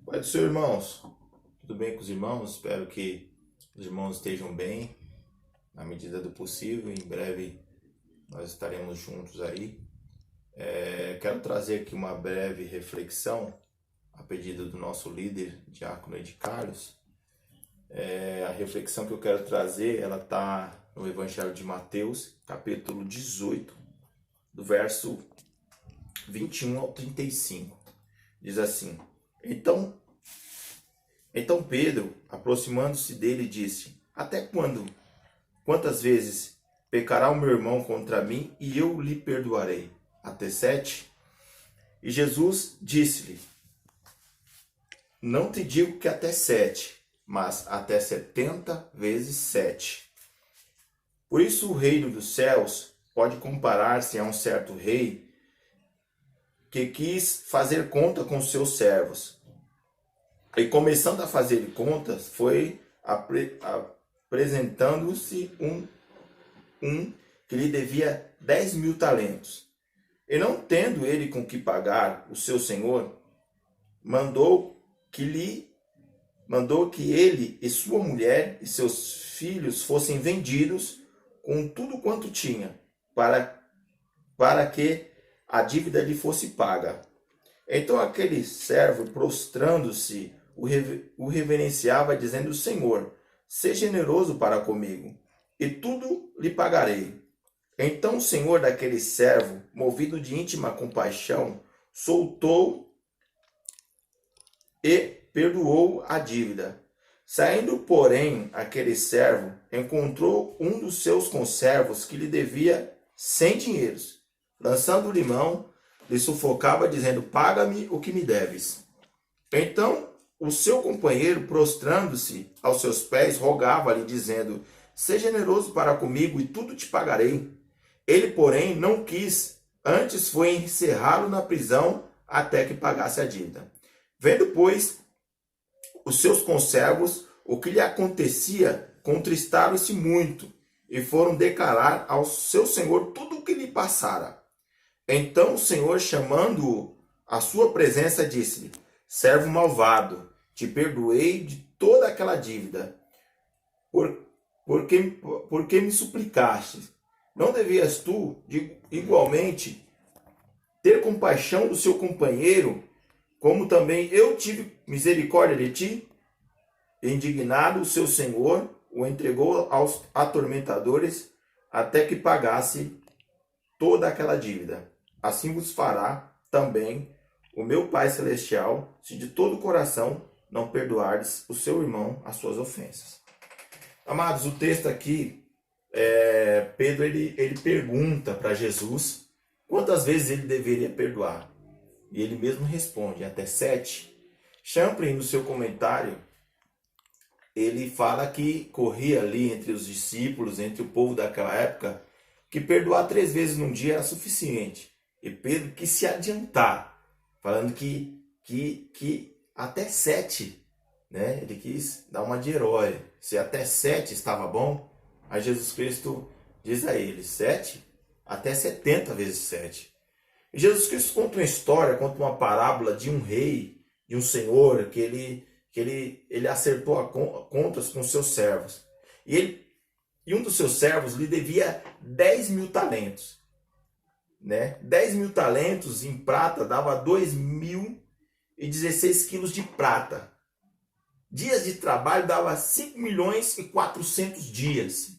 Pai do Senhor, irmãos. Tudo bem com os irmãos? Espero que os irmãos estejam bem, na medida do possível. Em breve nós estaremos juntos aí. Quero trazer aqui uma breve reflexão a pedido do nosso líder, Diácono Ed Carlos. A reflexão que eu quero trazer, ela está no Evangelho de Mateus, capítulo 18, do verso 21 ao 35. Diz assim: Então Pedro, aproximando-se dele, disse: Até quando? Quantas vezes pecará o meu irmão contra mim e eu lhe perdoarei? Até 7? E Jesus disse-lhe: Não te digo que até 7, mas até 70 vezes 7. Por isso o reino dos céus pode comparar-se a um certo rei que quis fazer conta com seus servos. E começando a fazer contas, foi apresentando-se um que lhe devia 10.000 talentos. E não tendo ele com que pagar, o seu senhor mandou que ele e sua mulher e seus filhos fossem vendidos com tudo quanto tinha, para que a dívida lhe fosse paga. Então aquele servo, prostrando-se, o reverenciava, dizendo: Senhor, seja generoso para comigo, e tudo lhe pagarei. Então o senhor daquele servo, movido de íntima compaixão, soltou e perdoou a dívida. Saindo, porém, aquele servo encontrou um dos seus conservos que lhe devia 100 dinheiros. Lançando-lhe mão, lhe sufocava, dizendo: Paga-me o que me deves. Então o seu companheiro, prostrando-se aos seus pés, rogava-lhe, dizendo: Seja generoso para comigo e tudo te pagarei. Ele, porém, não quis, antes foi encerrá-lo na prisão até que pagasse a dívida. Vendo, pois, os seus conservos o que lhe acontecia, contristaram-se muito e foram declarar ao seu senhor tudo o que lhe passara. Então o senhor, chamando-o à sua presença, disse-lhe: Servo malvado, te perdoei de toda aquela dívida, porque me suplicaste. Não devias tu, igualmente, ter compaixão do seu companheiro, como também eu tive misericórdia de ti? Indignado, o seu senhor o entregou aos atormentadores até que pagasse toda aquela dívida. Assim vos fará também o meu Pai Celestial, se de todo o coração não perdoardes o seu irmão as suas ofensas. Amados, o texto aqui, Pedro ele pergunta para Jesus quantas vezes ele deveria perdoar. E ele mesmo responde: até 7. Champlin, no seu comentário, ele fala que corria ali entre os discípulos, entre o povo daquela época, que perdoar 3 vezes num dia era suficiente. E Pedro quis se adiantar, falando que até 7, né? Ele quis dar uma de herói. Se até 7 estava bom, aí Jesus Cristo diz a ele: 7? Até 70 vezes 7. E Jesus Cristo conta uma história, conta uma parábola de um rei, de um senhor, que ele acertou contas com seus servos. E um dos seus servos lhe devia 10.000 talentos. Né? 10.000 talentos em prata dava 2.016 quilos de prata. Dias de trabalho dava 5.400.000 dias.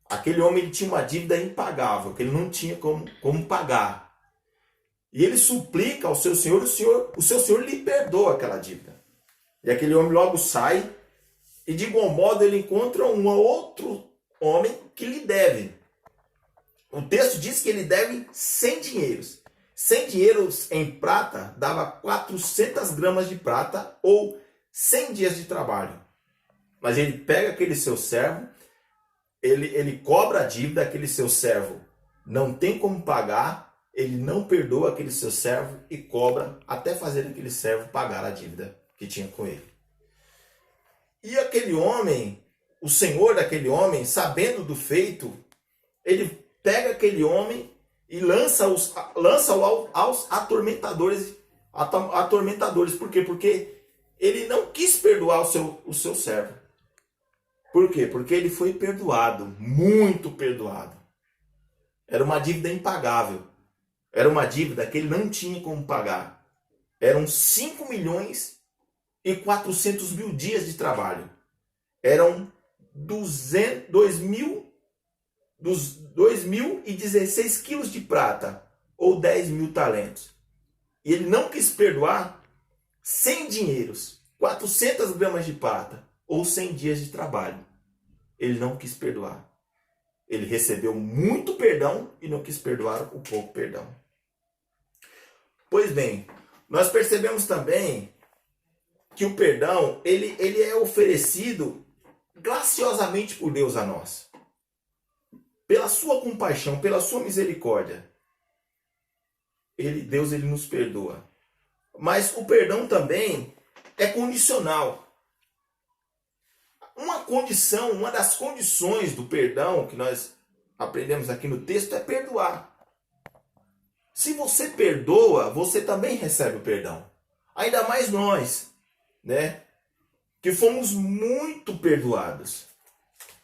Aquele homem ele tinha uma dívida impagável, que ele não tinha como pagar. E ele suplica ao seu senhor, o seu senhor lhe perdoa aquela dívida. E aquele homem logo sai, e de igual modo ele encontra um outro homem que lhe deve. O texto diz que ele deve 100 dinheiros. 100 dinheiros em prata dava 400 gramas de prata ou 100 dias de trabalho. Mas ele pega aquele seu servo, ele cobra a dívida, aquele seu servo não tem como pagar, ele não perdoa aquele seu servo e cobra até fazer aquele servo pagar a dívida que tinha com ele. E aquele homem, o senhor daquele homem, sabendo do feito, ele pega aquele homem e lança-o aos atormentadores. Por quê? Porque ele não quis perdoar o seu servo. Por quê? Porque ele foi perdoado, muito perdoado. Era uma dívida impagável. Era uma dívida que ele não tinha como pagar. Eram 5 milhões e 400 mil dias de trabalho. Eram 2.016 quilos de prata, ou 10 mil talentos. E ele não quis perdoar 100 dinheiros, 400 gramas de prata, ou 100 dias de trabalho. Ele não quis perdoar. Ele recebeu muito perdão e não quis perdoar o pouco perdão. Pois bem, nós percebemos também que o perdão, ele é oferecido graciosamente por Deus a nós. Pela sua compaixão, pela sua misericórdia. Deus nos perdoa. Mas o perdão também é condicional. Uma das condições do perdão que nós aprendemos aqui no texto é perdoar. Se você perdoa, você também recebe o perdão. Ainda mais nós, né? Que fomos muito perdoados,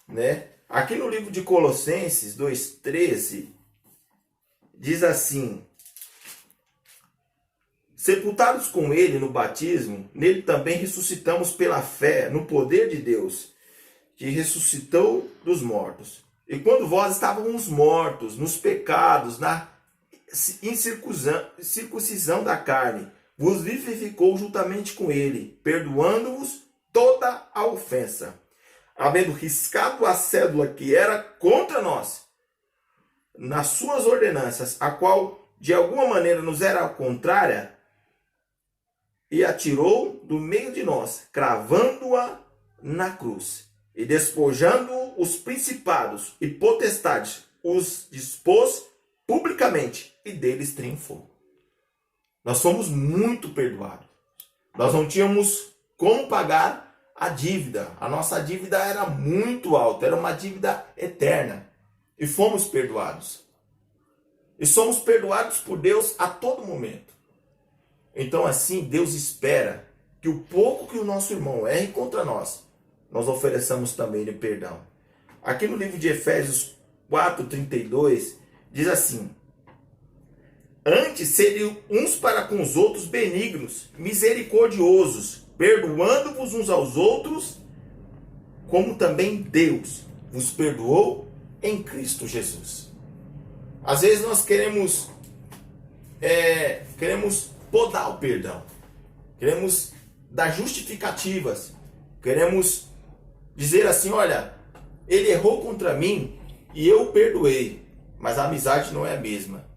né? Aqui no livro de Colossenses 2,13, diz assim: sepultados com ele no batismo, nele também ressuscitamos pela fé no poder de Deus, que ressuscitou dos mortos. E quando vós estávamos mortos nos pecados, na incircuncisão da carne, vos vivificou juntamente com ele, perdoando-vos toda a ofensa, havendo riscado a cédula que era contra nós, nas suas ordenanças, a qual de alguma maneira nos era contrária, e a tirou do meio de nós, cravando-a na cruz, e despojando os principados e potestades, os dispôs publicamente, e deles triunfou. Nós fomos muito perdoados. Nós não tínhamos como pagar a dívida. A nossa dívida era muito alta, era uma dívida eterna. E fomos perdoados. E somos perdoados por Deus a todo momento. Então assim, Deus espera que o pouco que o nosso irmão erre contra nós, nós ofereçamos também de perdão. Aqui no livro de Efésios 4:32, diz assim: antes seriam uns para com os outros benignos, misericordiosos, perdoando-vos uns aos outros, como também Deus vos perdoou em Cristo Jesus. Às vezes nós queremos podar o perdão, queremos dar justificativas, queremos dizer assim: olha, ele errou contra mim e eu o perdoei, mas a amizade não é a mesma.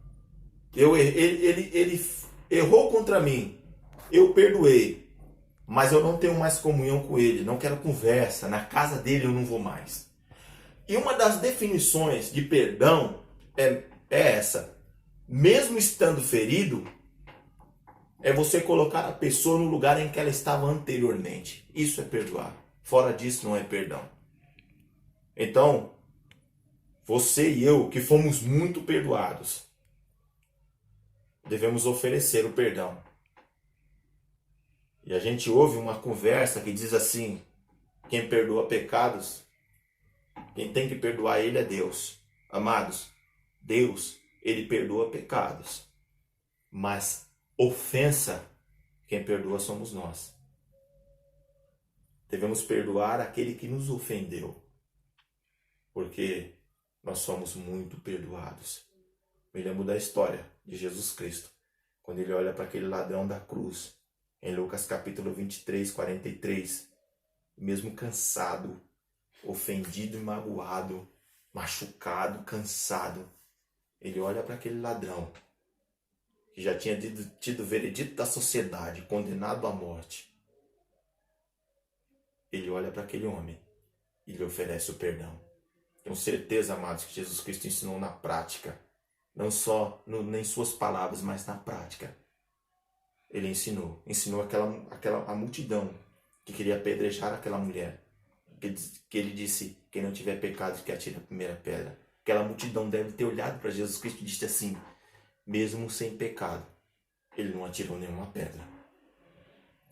Ele errou contra mim, eu perdoei, mas eu não tenho mais comunhão com ele, não quero conversa, na casa dele eu não vou mais. E uma das definições de perdão é essa: mesmo estando ferido, é você colocar a pessoa no lugar em que ela estava anteriormente. Isso é perdoar. Fora disso não é perdão. Então, você e eu, que fomos muito perdoados, devemos oferecer o perdão. E a gente ouve uma conversa que diz assim: quem perdoa pecados, quem tem que perdoar ele é Deus. Amados, Deus, ele perdoa pecados. Mas ofensa, quem perdoa somos nós. Devemos perdoar aquele que nos ofendeu, porque nós somos muito perdoados. Me lembro da história de Jesus Cristo, quando ele olha para aquele ladrão da cruz, em Lucas capítulo 23, 43, mesmo cansado, ofendido e magoado, machucado, cansado, ele olha para aquele ladrão, que já tinha tido veredito da sociedade, condenado à morte. Ele olha para aquele homem e lhe oferece o perdão. Tenho certeza, amados, que Jesus Cristo ensinou na prática, não só em suas palavras, mas na prática. Ele ensinou a multidão que queria apedrejar aquela mulher, que ele disse: quem não tiver pecado, que atire a primeira pedra. Aquela multidão deve ter olhado para Jesus Cristo e disse assim: mesmo sem pecado, ele não atirou nenhuma pedra.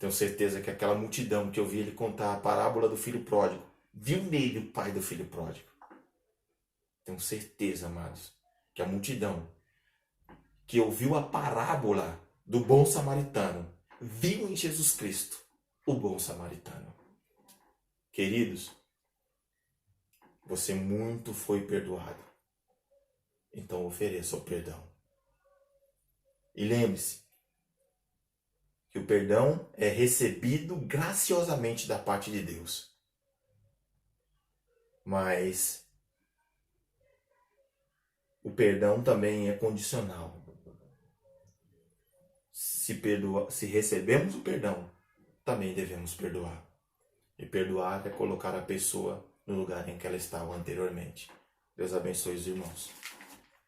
Tenho certeza que aquela multidão que eu vi ele contar a parábola do filho pródigo, viu nele o pai do filho pródigo. Tenho certeza, amados, que a multidão que ouviu a parábola do bom samaritano, viu em Jesus Cristo o bom samaritano. Queridos, você muito foi perdoado. Então ofereça o perdão. E lembre-se que o perdão é recebido graciosamente da parte de Deus. Mas o perdão também é condicional. Se recebemos o perdão, também devemos perdoar. E perdoar é colocar a pessoa no lugar em que ela estava anteriormente. Deus abençoe os irmãos.